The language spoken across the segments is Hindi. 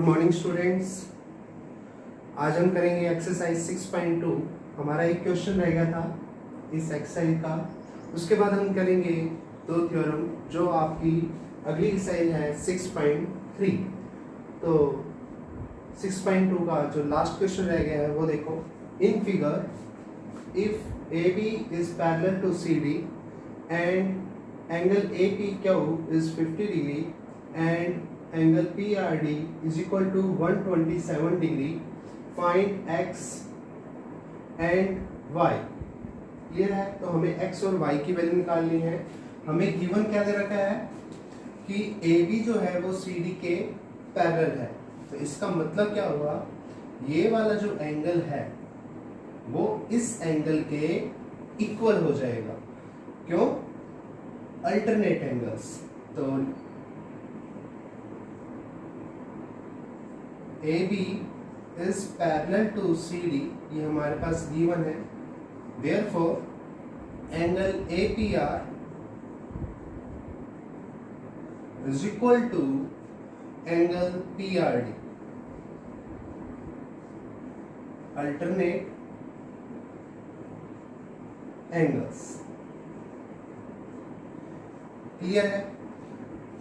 Good morning students. आज हम करेंगे एक्सरसाइज 6.2। हमारा एक क्वेश्चन रह गया था इस एक्सरसाइज का। उसके बाद हम करेंगे दो थ्योरम जो आपकी अगली एक्सरसाइज है 6.3। तो 6.2 का जो लास्ट क्वेश्चन रह गया है वो देखो। In figure if A B is parallel to C D and angle A P Q is 50 degree and angle PRD is equal to 127 degree. Find x and y. Clear है? तो हमें x और y की वैल्यू निकालनी है। हमें गिवन क्या दे रखा है कि AB जो है वो CD के पैरेलल है। तो इसका मतलब क्या हुआ, ये वाला जो एंगल है वो इस एंगल के इक्वल हो जाएगा। क्यों? Alternate angles. तो AB is parallel to CD, ये हमारे पास गिवन है। Therefore, angle APR is equal to angle PRD. Alternate angles. Clear है?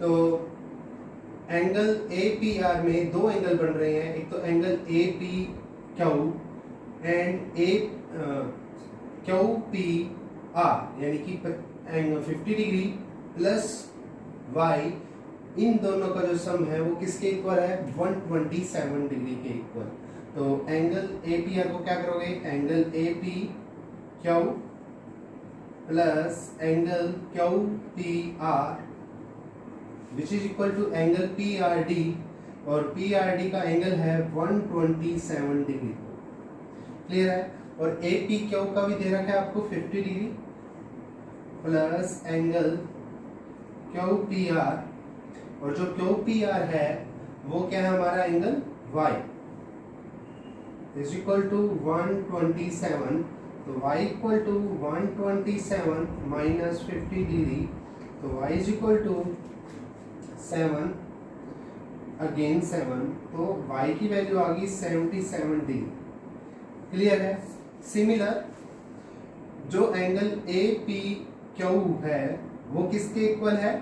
तो एंगल ए पी आर में दो एंगल बन रहे हैं। एक तो angle A P Q and A Q P R, यानी कि एंगल 50 डिग्री प्लस वाई, इन दोनों का जो सम है वो किसके इक्वल है? 127 डिग्री के इक्वल। तो एंगल ए पी आर को क्या करोगे? Angle A P Q plus angle Q P R which is equal to angle PRD, और PRD का एंगल है 127 डिग्री। क्लियर है? और APQ का भी दे रखा है आपको 50 डिग्री प्लस एंगल QPR, और जो QPR है वो क्या है हमारा? Angle Y is equal to 127। तो Y equal to 127 minus 50 degree, तो Y is equal to 7 again 7, तो y की वैल्यू आ गई 77 डिग्री। क्लियर है? सिमिलर जो एंगल ए पी क्यू है वो किसके इक्वल है?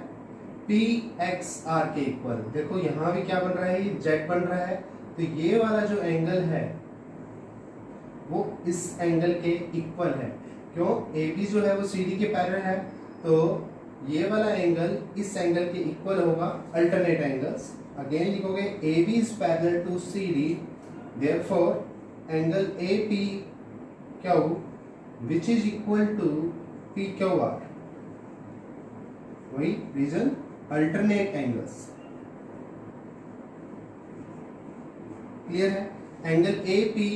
पी एक्स आर के इक्वल। देखो यहाँ भी क्या बन रहा है? ये जेड बन रहा है। तो ये वाला जो एंगल है वो इस एंगल के इक्वल है। क्यों? ए बी जो है वो सी डी के पैरेलल है, तो ये वाला एंगल इस एंगल के इक्वल होगा। अल्टरनेट एंगल्स अगेन लिखोगे A B is parallel to C D, therefore angle A P Q which is equal to P Q R. वही रीजन, अल्टरनेट एंगल्स। क्लियर है? एंगल ए पी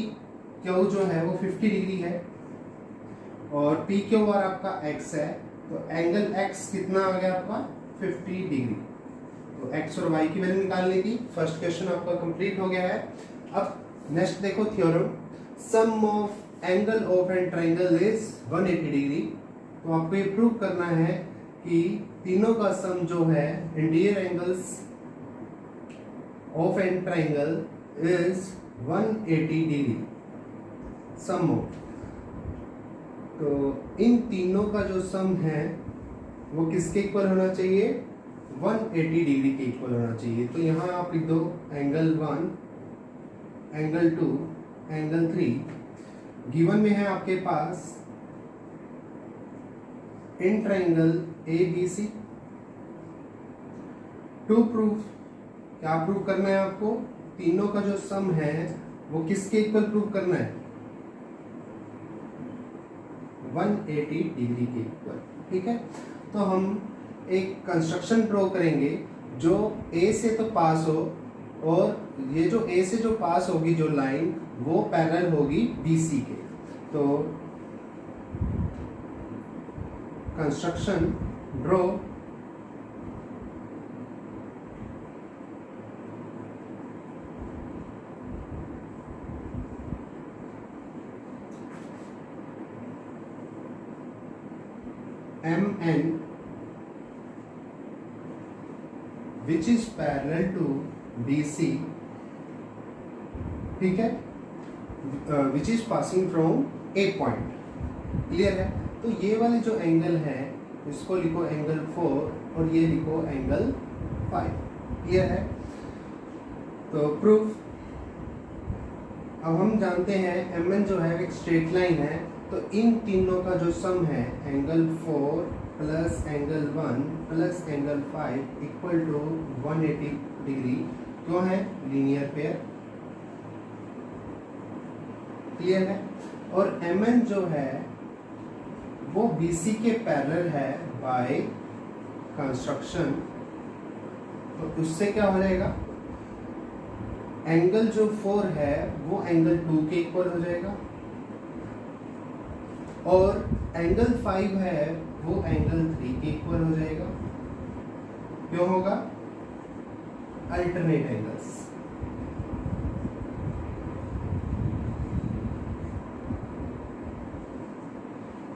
क्यू जो है वो 50 डिग्री है और पी क्यू आर आपका एक्स है। तो एंगल x कितना आ गया आपका? 50 डिग्री। तो x और y की वैल्यू निकालने की फर्स्ट क्वेश्चन आपका कंप्लीट हो गया है। अब नेक्स्ट देखो theorem, sum of angle of an triangle is 180 degree. तो आपको ये प्रूव करना है कि तीनों का सम जो है interior angles of an triangle is 180 degree. Sum of, तो इन तीनों का जो सम है वो किसके इक्वल होना चाहिए? 180 डिग्री के इक्वल होना चाहिए। तो यहाँ आप लिख दो एंगल 1, एंगल 2, एंगल 3। गिवन में है आपके पास in triangle ABC। To proof, क्या प्रूव करना है आपको? तीनों का जो सम है वो किसके इक्वल प्रूव करना है? 180 डिग्री के इक्वल। ठीक है? तो हम एक कंस्ट्रक्शन ड्रॉ करेंगे जो ए से तो पास हो, और ये जो ए से जो पास होगी जो लाइन वो पैरेलल होगी BC के। तो construction draw MN which is parallel to BC ठीक है, which is passing from A point. Clear है? तो ये वाले जो एंगल है इसको लिखो एंगल 4 और ये लिखो एंगल 5। क्लियर है? तो प्रूफ, अब हम जानते हैं mn जो है एक स्ट्रेट लाइन है, तो इन तीनों का जो सम है angle 4 plus angle 1 plus angle 5 equal to 180 degree. क्यों है? Linear pair. क्लियर है? और mn जो है वो BC के पैरेलल है बाय कंस्ट्रक्शन, तो उससे क्या हो जाएगा, एंगल जो 4 है वो एंगल 2 के इक्वल हो जाएगा और एंगल 5 है वो एंगल 3 के इक्वल हो जाएगा। क्यों होगा? Alternate angles.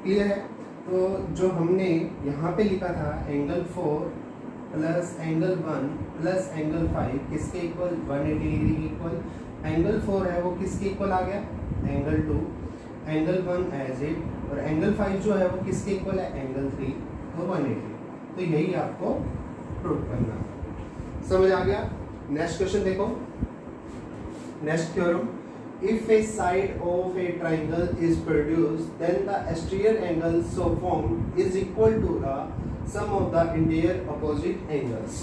क्लियर है? तो जो हमने यहाँ पे लिखा था angle 4 plus angle 1 plus angle 5 किसके इक्वल? 180 डिग्री के इक्वल। एंगल 4 है वो किसके इक्वल आ गया? एंगल 2। एंगल 1 एज इट, और एंगल 5 जो है वो किसके इक्वल है? एंगल 3, तो 180। तो यही आपको प्रूव करना है। समझ आ गया? नेक्स्ट क्वेश्चन देखो, next theorem. If a side of a triangle is produced, then the exterior angle so formed is equal to the sum of the interior opposite angles।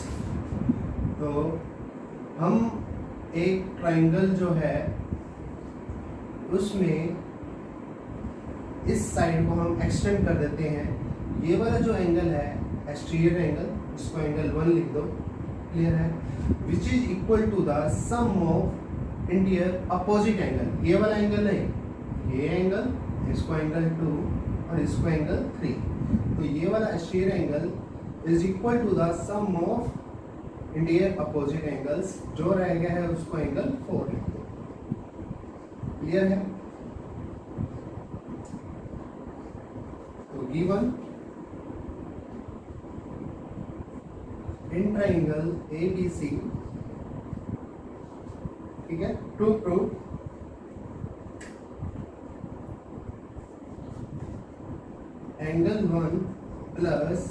तो हम एक ट्राइंगल जो है उसमें इस साइड को हम एक्सटेंड कर देते हैं। ये वाला जो एंगल है एक्सटीरियर एंगल, इसको एंगल 1 लिख दो। क्लियर है? Which is equal to the sum of interior opposite angle. ये वाला एंगल नहीं, ये एंगल, इसको एंगल 2 और इसको एंगल 3। तो ये वाला exterior angle is equal to the sum of interior opposite angles. जो रह गया है उसको एंगल 4 लिख दो। क्लियर है? तो गिवन इन ट्राइंगल ABC, ठीक है, to prove angle 1 plus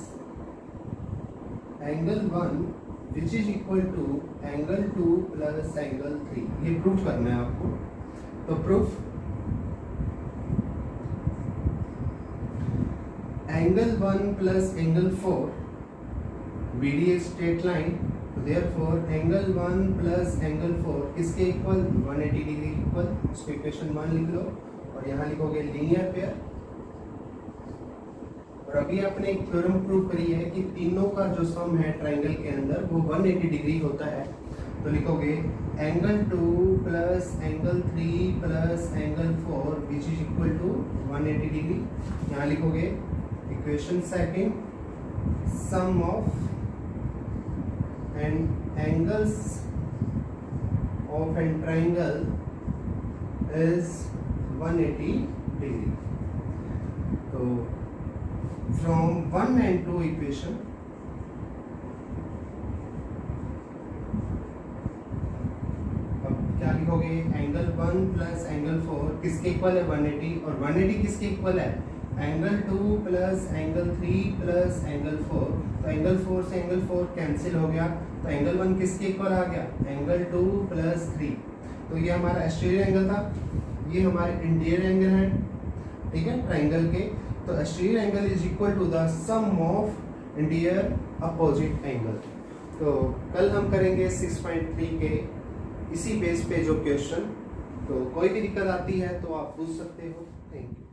angle 1 which is equal to angle 2 plus angle 3, ये प्रूव करना है आपको। तो proof, angle 1 plus angle 4 BD is straight line, therefore angle 1 plus angle 4 किसके इक्वल? 180 degree equal. इसको इक्वेशन 1 लिख लो और यहाँ लिखोगे लीनियर पेयर। और अभी आपने एक थ्योरम प्रूव करी है कि तीनों का जो सम है ट्राइंगल के अंदर वो 180 डिग्री होता है। तो लिखोगे angle 2 plus angle 3 plus angle 4 which is equal to 180 degree. यहाँ लिखोगे equation second, sum of and angles of a triangle is 180 degree। तो from 1 and 2 equation अब क्या लिखोगे? एंगल 1 प्लस एंगल 4 किसके इक्वल है? 180, और 180 किसके इक्वल है? Angle 2 plus angle 3 plus angle 4। तो एंगल 4 से एंगल 4 कैंसिल हो गया, तो एंगल 1 किसके इक्वल आ गया? Angle 2 plus 3। तो ये हमारा एक्सटीरियर एंगल था, ये हमारे इंटीरियर एंगल है, ठीक है, ट्राइंगल के। तो exterior angle is equal to the sum of interior opposite angle. तो कल हम करेंगे 6.3 के इसी बेस पे जो क्वेश्चन। तो कोई भी दिक्कत आती है तो आप पूछ सकते हो। Thank you.